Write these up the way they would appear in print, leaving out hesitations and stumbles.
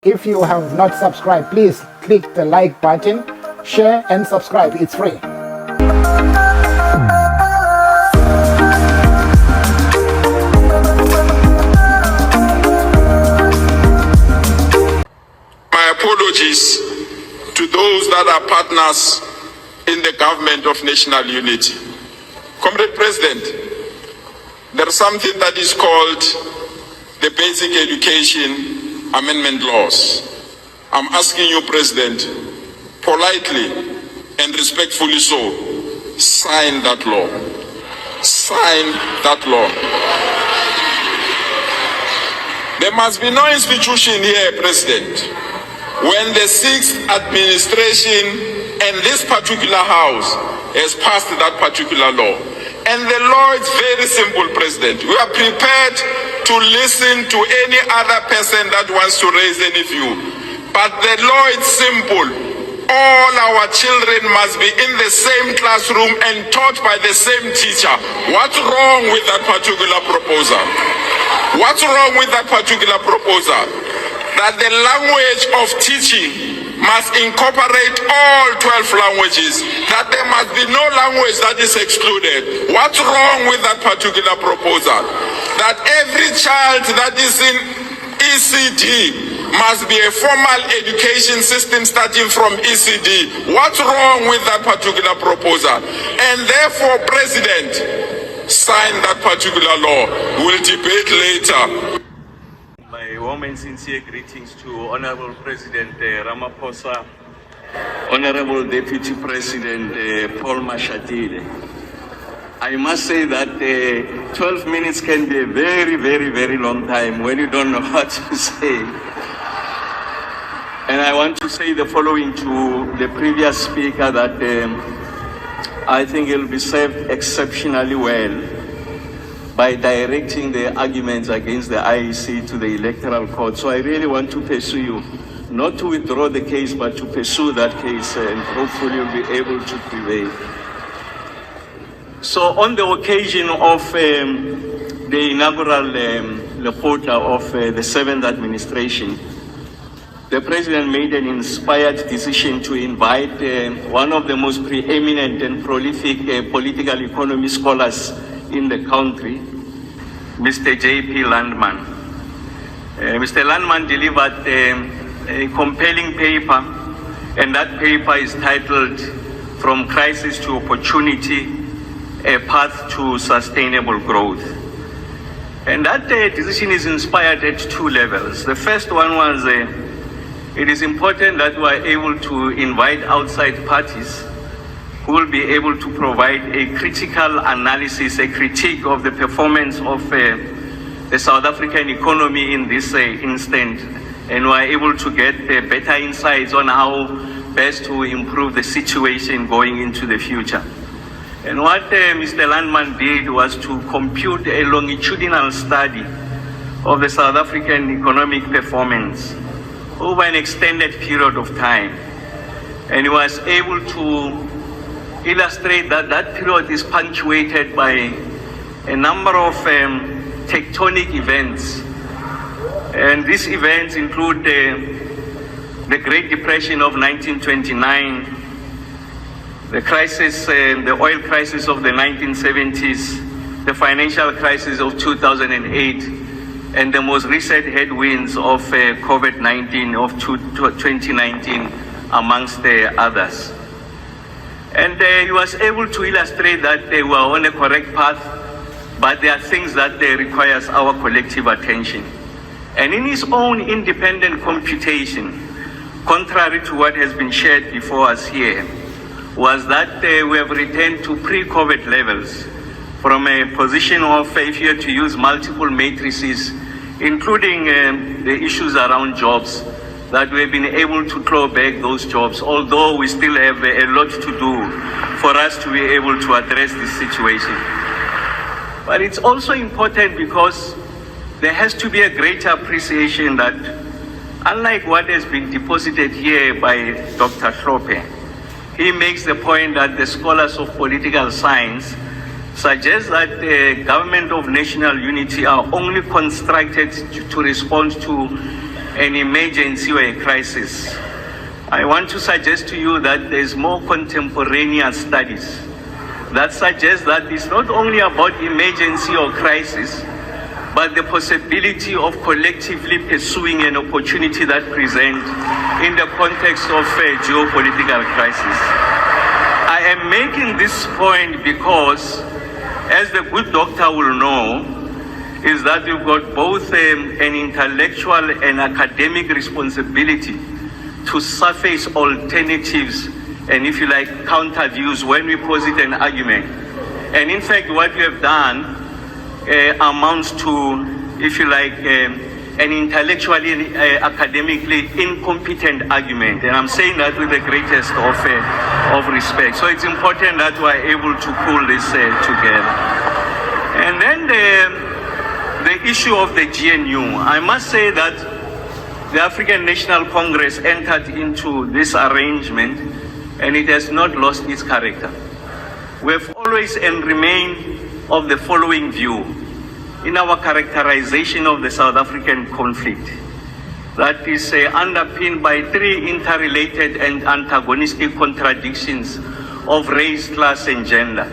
If you have not subscribed, please click the like button, share and subscribe. It's free. My apologies to those that are partners in the government of national unity. Comrade President, there is something that is called the Basic Education Amendment Laws. I'm asking you, President, politely and respectfully so, sign that law. Sign that law. There must be no institution here, President, when the 6th administration and this particular house has passed that particular law. And the law is very simple, President. We are prepared to listen to any other person that wants to raise any view. But the law is simple. All our children must be in the same classroom and taught by the same teacher. What's wrong with that particular proposal? What's wrong with that particular proposal? That the language of teaching must incorporate all 12 languages, that there must be no language that is excluded. What's wrong with that particular proposal? That every child that is in ECD must be a formal education system starting from ECD. What's wrong with that particular proposal? And therefore, President, sign that particular law. We'll debate later. My warm and sincere greetings to Honorable President Ramaphosa, Honorable Deputy President Paul Mashatile. I must say that 12 minutes can be a very, very, very long time when you don't know what to say. And I want to say the following to the previous speaker, that I think he'll be served exceptionally well by directing the arguments against the IEC to the Electoral Court. So I really want to pursue you, not to withdraw the case, but to pursue that case, and hopefully you'll be able to prevail. So on the occasion of the inaugural Hlophe of the 7th administration, the President made an inspired decision to invite one of the most preeminent and prolific political economy scholars in the country, Mr. J.P. Landman. Mr. Landman delivered a compelling paper, and that paper is titled "From Crisis to Opportunity, a Path to Sustainable Growth." And that decision is inspired at 2 levels. The first one was it is important that we are able to invite outside parties who will be able to provide a critical analysis, a critique of the performance of the South African economy in this instant, and we are able to get better insights on how best to improve the situation going into the future. And what Mr. Landman did was to compute a longitudinal study of the South African economic performance over an extended period of time. And he was able to illustrate that that period is punctuated by a number of tectonic events. And these events include the Great Depression of 1929, the crisis, the oil crisis of the 1970s, the financial crisis of 2008, and the most recent headwinds of COVID-19 of 2019, amongst the others. And he was able to illustrate that they were on a correct path, but there are things that requires our collective attention. And in his own independent computation, contrary to what has been shared before us here, was that we have returned to pre-COVID levels from a position of, if you had to use multiple matrices, including the issues around jobs, that we've been able to claw back those jobs, although we still have a lot to do for us to be able to address this situation. But it's also important because there has to be a greater appreciation that, unlike what has been deposited here by Dr. Hlophe, he makes the point that the scholars of political science suggest that the government of national unity are only constructed to respond to an emergency or a crisis. I want to suggest to you that there's more contemporaneous studies that suggest that it's not only about emergency or crisis, but the possibility of collectively pursuing an opportunity that presents in the context of a geopolitical crisis. I am making this point because, as the good doctor will know, is that we've got both an intellectual and academic responsibility to surface alternatives and, if you like, counter views when we posit an argument. And in fact, what we have done amounts to, if you like, an intellectually and academically incompetent argument. And I'm saying that with the greatest of respect. So it's important that we are able to pull this together. And then the issue of the GNU. I must say that the African National Congress entered into this arrangement and it has not lost its character. We have always and remain of the following view in our characterization of the South African conflict, that is underpinned by three interrelated and antagonistic contradictions of race, class, and gender.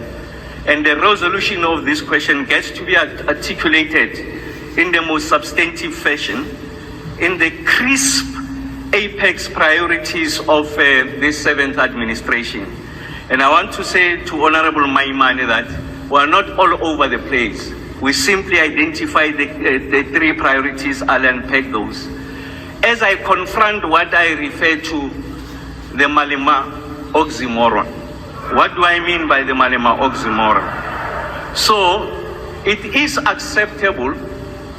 And the resolution of this question gets to be articulated in the most substantive fashion in the crisp apex priorities of this seventh administration. And I want to say to Honorable Maimane that we are not all over the place. We simply identify the three priorities. I'll unpack those. As I confront what I refer to the Malema oxymoron. What do I mean by the Malema oxymoron? So, it is acceptable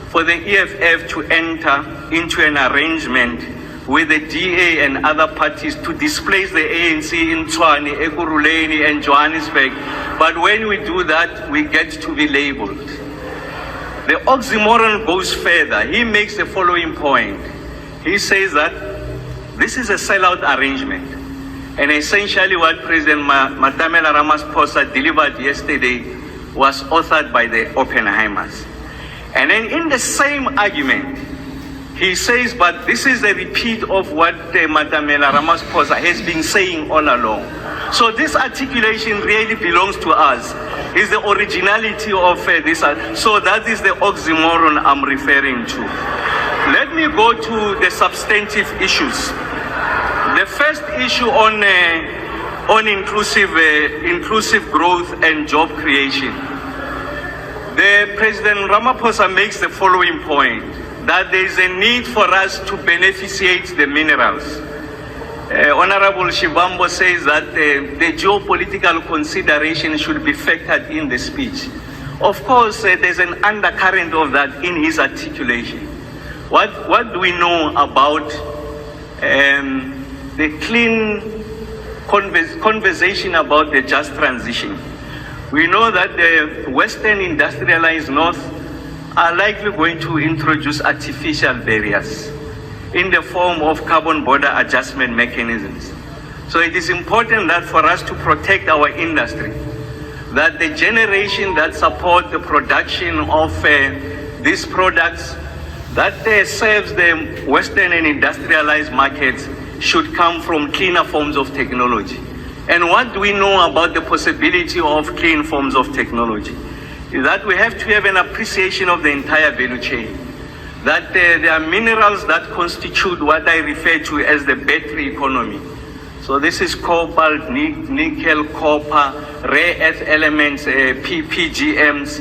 for the EFF to enter into an arrangement with the DA and other parties to displace the ANC in Tshwane, Ekurhuleni, and Johannesburg. But when we do that, we get to be labeled. The oxymoron goes further. He makes the following point. He says that this is a sellout arrangement. And essentially what President Matamela Ramaphosa delivered yesterday was authored by the Oppenheimers. And then in the same argument, he says, but this is a repeat of what Matamela Ramaphosa has been saying all along. So this articulation really belongs to us. It's the originality of this. So that is the oxymoron I'm referring to. Let me go to the substantive issues. The first issue on inclusive growth and job creation. The President Ramaphosa makes the following point, that there is a need for us to beneficiate the minerals. Honorable Shivambo says that the geopolitical consideration should be factored in the speech. Of course, there's an undercurrent of that in his articulation. What do we know about the clean conversation about the just transition? We know that the Western industrialized North are likely going to introduce artificial barriers in the form of carbon border adjustment mechanisms. So it is important that for us to protect our industry, that the generation that support the production of these products that serves the Western and industrialized markets should come from cleaner forms of technology. And what do we know about the possibility of clean forms of technology? Is that we have to have an appreciation of the entire value chain. That there are minerals that constitute what I refer to as the battery economy. So this is cobalt, nickel, copper, rare earth elements, PGMs,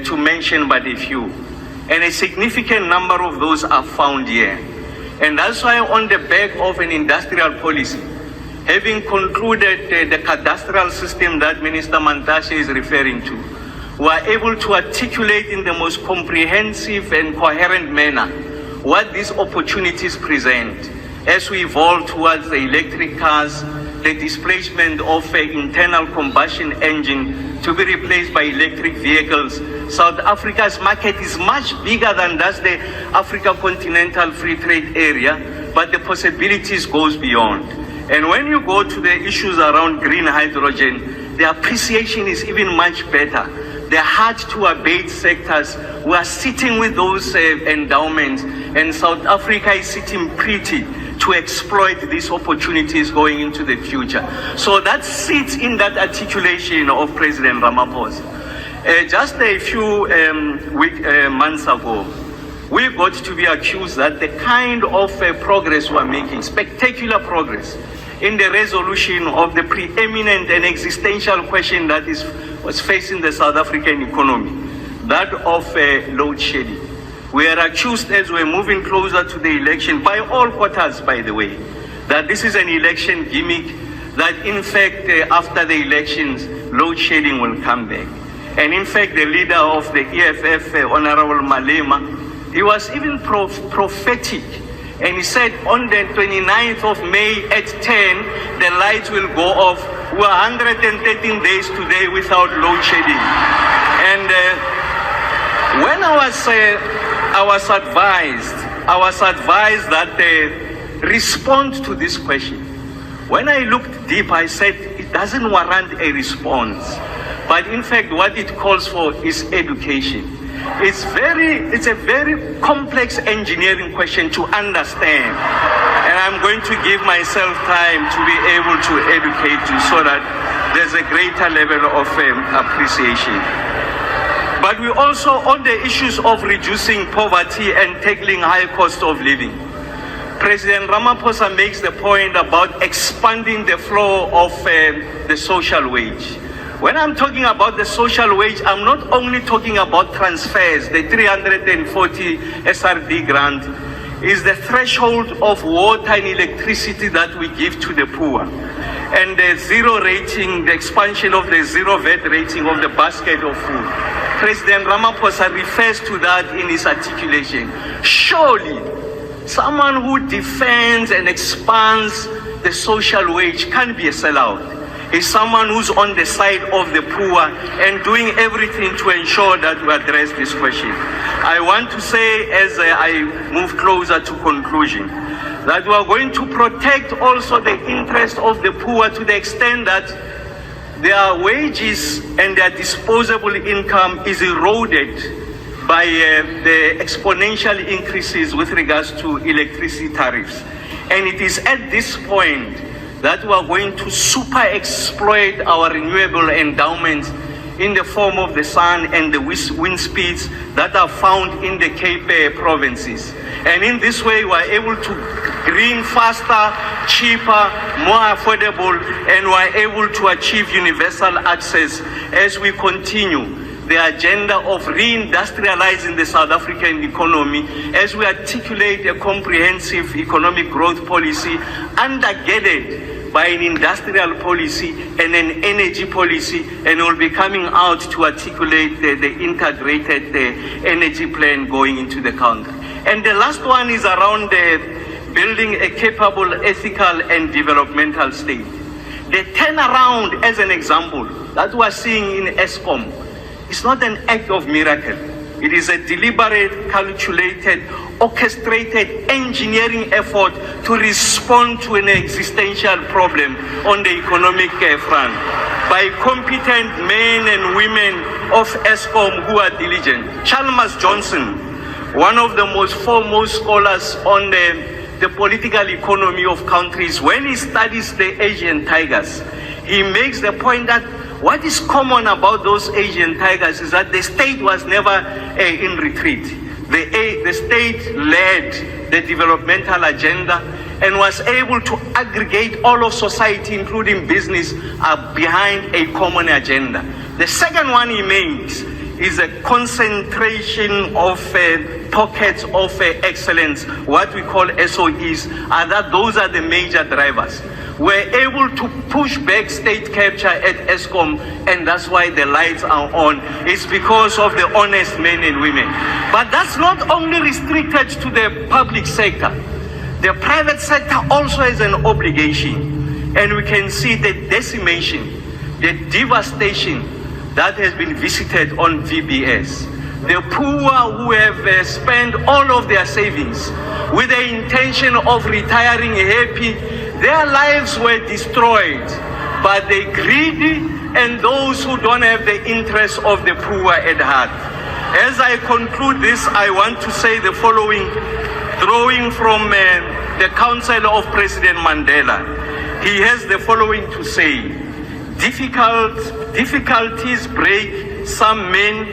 to mention but a few. And a significant number of those are found here. And that's why on the back of an industrial policy, having concluded the cadastral system that Minister Mantashe is referring to, we are able to articulate in the most comprehensive and coherent manner what these opportunities present as we evolve towards the electric cars, the displacement of an internal combustion engine to be replaced by electric vehicles. South Africa's market is much bigger than that's the Africa Continental Free Trade Area, but the possibilities goes beyond. And when you go to the issues around green hydrogen, the appreciation is even much better. the hard-to-abate sectors, we are sitting with those endowments, and South Africa is sitting pretty to exploit these opportunities going into the future. So that sits in that articulation of President Ramaphosa. Just a few months ago, we got to be accused that the kind of progress we're making, spectacular progress, in the resolution of the preeminent and existential question that was facing the South African economy, that of load shedding. We are accused, as we're moving closer to the election, by all quarters, by the way, that this is an election gimmick, that in fact, after the elections, load shedding will come back. And in fact, the leader of the EFF, Honorable Malema, he was even prophetic. And he said on the 29th of May at 10, the lights will go off. We're 113 days today without load shedding. And when I was advised that respond to this question. When I looked deep, I said it doesn't warrant a response. But in fact, what it calls for is education. It's a very complex engineering question to understand. And I'm going to give myself time to be able to educate you so that there's a greater level of appreciation. But we also, on the issues of reducing poverty and tackling high cost of living, President Ramaphosa makes the point about expanding the flow of the social wage. When I'm talking about the social wage, I'm not only talking about transfers. The 340 SRD grant is the threshold of water and electricity that we give to the poor. And the zero rating, the expansion of the zero VAT rating of the basket of food. President Ramaphosa refers to that in his articulation. Surely, someone who defends and expands the social wage can't be a sellout. Is someone who's on the side of the poor and doing everything to ensure that we address this question. I want to say, as I move closer to conclusion, that we are going to protect also the interest of the poor to the extent that their wages and their disposable income is eroded by the exponential increases with regards to electricity tariffs. And it is at this point that we are going to super exploit our renewable endowments in the form of the sun and the wind speeds that are found in the Cape provinces. And in this way, we are able to green faster, cheaper, more affordable, and we are able to achieve universal access as we continue the agenda of reindustrializing the South African economy, as we articulate a comprehensive economic growth policy undergirded by an industrial policy and an energy policy, and will be coming out to articulate the integrated energy plan going into the country. And the last one is around building a capable, ethical, and developmental state. The turnaround, as an example, that we are seeing in ESCOM, is not an act of miracle. It is a deliberate, calculated, orchestrated engineering effort to respond to an existential problem on the economic front by competent men and women of ESCOM who are diligent. Chalmers Johnson, one of the most foremost scholars on the political economy of countries, when he studies the Asian tigers, he makes the point that what is common about those Asian tigers is that the state was never in retreat. The state led the developmental agenda and was able to aggregate all of society, including business, behind a common agenda. The second one he makes is a concentration of pockets of excellence, what we call SOEs, and that those are the major drivers. We're able to push back state capture at ESCOM, and that's why the lights are on. It's because of the honest men and women. But that's not only restricted to the public sector. The private sector also has an obligation, and we can see the decimation, the devastation that has been visited on VBS. The poor who have spent all of their savings with the intention of retiring happy, their lives were destroyed by the greedy, and those who don't have the interests of the poor at heart. As I conclude this, I want to say the following, drawing from the counsel of President Mandela. He has the following to say: difficulties break some men,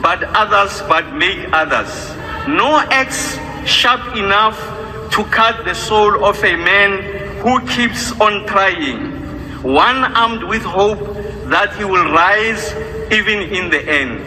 but others make others. No axe sharp enough to cut the soul of a man who keeps on trying, one armed with hope that he will rise even in the end.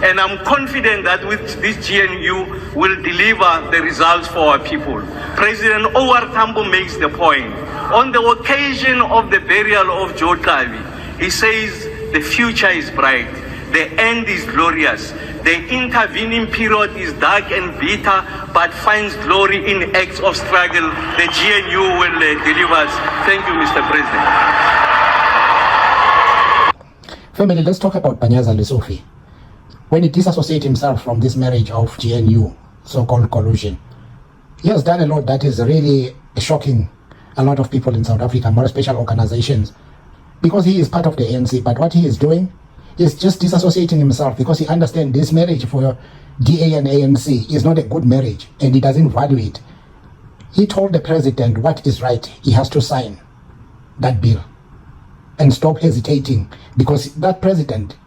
And I'm confident that with this GNU will deliver the results for our people. President Owar Tambo makes the point. On the occasion of the burial of Joe Hlophe, he says the future is bright, the end is glorious, the intervening period is dark and bitter, but finds glory in acts of struggle. The GNU will deliver us. Thank you, Mr. President. Family, let's talk about Banyaza LESUFI. When he disassociates himself from this marriage of GNU, so-called collusion, he has done a lot that is really shocking a lot of people in South Africa, more special organizations, because he is part of the ANC. But what he is doing is just disassociating himself, because he understands this marriage for DA and ANC is not a good marriage and he doesn't value it. He told the president what is right. He has to sign that bill and stop hesitating, because that president,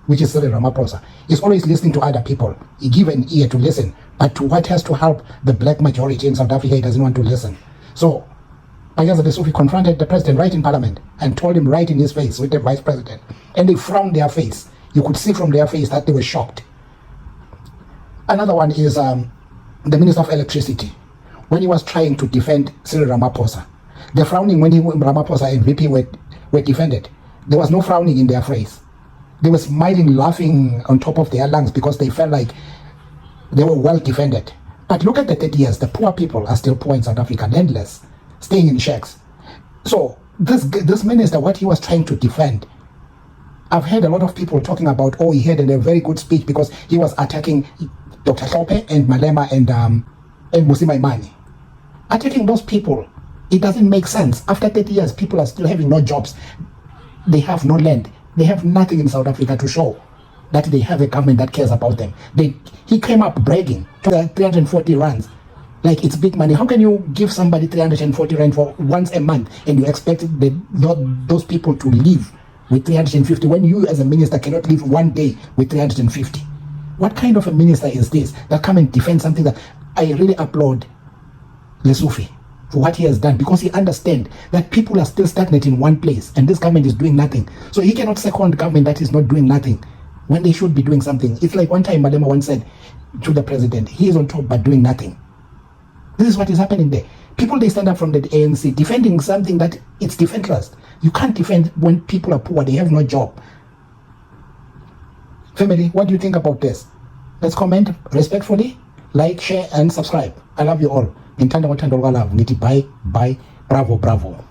which is Cyril Ramaphosa, is always listening to other people. He gives an ear to listen, but to what has to help the black majority in South Africa, he doesn't want to listen. So Banyaza LESUFI confronted the president right in parliament and told him right in his face with the vice president, and they frowned their face. You could see from their face that they were shocked. Another one is the Minister of Electricity. When he was trying to defend Cyril Ramaphosa, the frowning when Ramaphosa and VP were defended, there was no frowning in their face. They were smiling, laughing on top of their lungs, because they felt like they were well defended. But look at the 30 years, the poor people are still poor in South Africa, landless, staying in shacks. So this minister, what he was trying to defend, I've heard a lot of people talking about, oh, he had a very good speech because he was attacking Dr. Hlophe and Malema and Musima Imani. Attacking those people, it doesn't make sense. After 30 years, people are still having no jobs. They have no land. They have nothing in South Africa to show that they have a government that cares about them. He came up bragging to 340 rands like it's big money. How can you give somebody 340 rand for once a month and you expect those people to live with 350 when you as a minister cannot live one day with 350? What kind of a minister is this that come and defend something that I really applaud LESUFI for what he has done, because he understands that people are still stagnant in one place and this government is doing nothing. So he cannot second government that is not doing nothing when they should be doing something. It's like one time Malema once said to the president, he is on top but doing nothing. This is what is happening there. People, they stand up from the ANC defending something that it's defenseless. You can't defend when people are poor, they have no job. Family, what do you think about this? Let's comment respectfully, like, share and subscribe. I love you all. Ngithanda ngothando lwalavo ngithi bye, bravo.